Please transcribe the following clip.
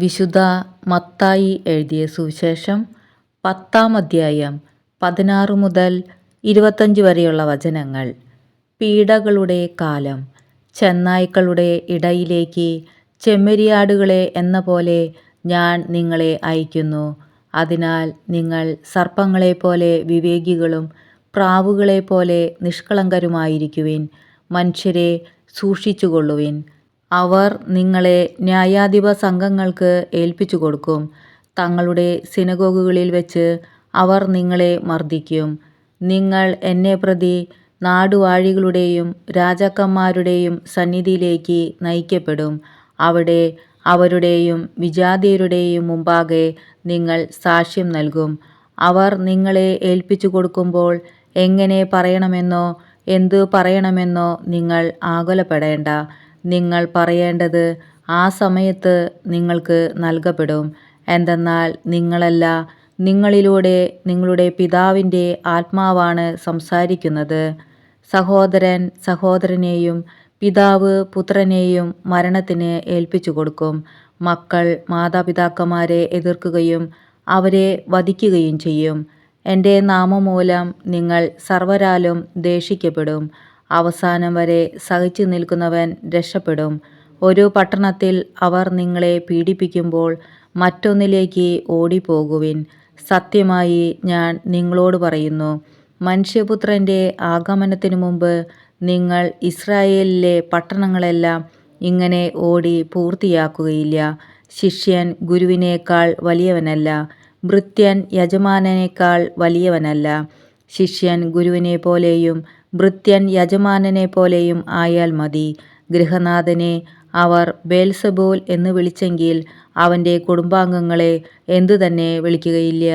വിശുദ്ധ മത്തായി എഴുതിയ സുവിശേഷം 10-ാം അധ്യായം 16 മുതൽ 25 വരെയുള്ള വചനങ്ങൾ. പീഡകളുടെ കാലം. ചെന്നായ്ക്കളുടെ ഇടയിലേക്ക് ചെമ്മരിയാടുകളെ എന്ന പോലെ ഞാൻ നിങ്ങളെ അയക്കുന്നു. അതിനാൽ നിങ്ങൾ സർപ്പങ്ങളെപ്പോലെ വിവേകികളും പ്രാവുകളെപ്പോലെ നിഷ്കളങ്കരുമായിരിക്കുവിൻ. മനുഷ്യരെ സൂക്ഷിച്ചുകൊള്ളുവിൻ. അവർ നിങ്ങളെ ന്യായാധിപ സംഘങ്ങൾക്ക് ഏൽപ്പിച്ചു കൊടുക്കും. തങ്ങളുടെ സിനഗോഗുകളിൽ വെച്ച് അവർ നിങ്ങളെ മർദ്ദിക്കും. നിങ്ങൾ എന്നെ പ്രതി നാടുവാഴികളുടെയും രാജാക്കന്മാരുടെയും സന്നിധിയിലേക്ക് നയിക്കപ്പെടും. അവിടെ അവരുടെയും വിജാതീയരുടെയും മുമ്പാകെ നിങ്ങൾ സാക്ഷ്യം നൽകും. അവർ നിങ്ങളെ ഏൽപ്പിച്ചു കൊടുക്കുമ്പോൾ എങ്ങനെ പറയണമെന്നോ എന്തു പറയണമെന്നോ നിങ്ങൾ ആകുലപ്പെടേണ്ട. നിങ്ങൾ പറയേണ്ടത് ആ സമയത്ത് നിങ്ങൾക്ക് നൽകപ്പെടും. എന്തെന്നാൽ നിങ്ങളല്ല, നിങ്ങളിലൂടെ നിങ്ങളുടെ പിതാവിൻ്റെ ആത്മാവാണ് സംസാരിക്കുന്നത്. സഹോദരൻ സഹോദരനെയും പിതാവ് പുത്രനെയും മരണത്തിന് ഏൽപ്പിച്ചു കൊടുക്കും. മക്കൾ മാതാപിതാക്കന്മാരെ എതിർക്കുകയും അവരെ വധിക്കുകയും ചെയ്യും. എൻ്റെ നാമം മൂലം നിങ്ങൾ സർവ്വരാലും ദേഷിക്കപ്പെടും. അവസാനം വരെ സഹിച്ചു നിൽക്കുന്നവൻ രക്ഷപ്പെടും. ഒരു പട്ടണത്തിൽ അവർ നിങ്ങളെ പീഡിപ്പിക്കുമ്പോൾ മറ്റൊന്നിലേക്ക് ഓടിപ്പോകുവിൻ. സത്യമായി ഞാൻ നിങ്ങളോട് പറയുന്നു, മനുഷ്യപുത്രൻ്റെ ആഗമനത്തിനു മുമ്പ് നിങ്ങൾ ഇസ്രായേലിലെ പട്ടണങ്ങളെല്ലാം ഇങ്ങനെ ഓടി പൂർത്തിയാക്കുകയില്ല. ശിഷ്യൻ ഗുരുവിനേക്കാൾ വലിയവനല്ല, ഭൃത്യൻ യജമാനനേക്കാൾ വലിയവനല്ല. ശിഷ്യൻ ഗുരുവിനെ പോലെയും ഭൃത്യൻ യജമാനനെ പോലെയും ആയാൽ മതി. ഗൃഹനാഥനെ അവർ ബേൽസെബൂൽ എന്ന് വിളിച്ചെങ്കിൽ അവൻ്റെ കുടുംബാംഗങ്ങളെ എന്തു തന്നെ വിളിക്കുകയില്ല.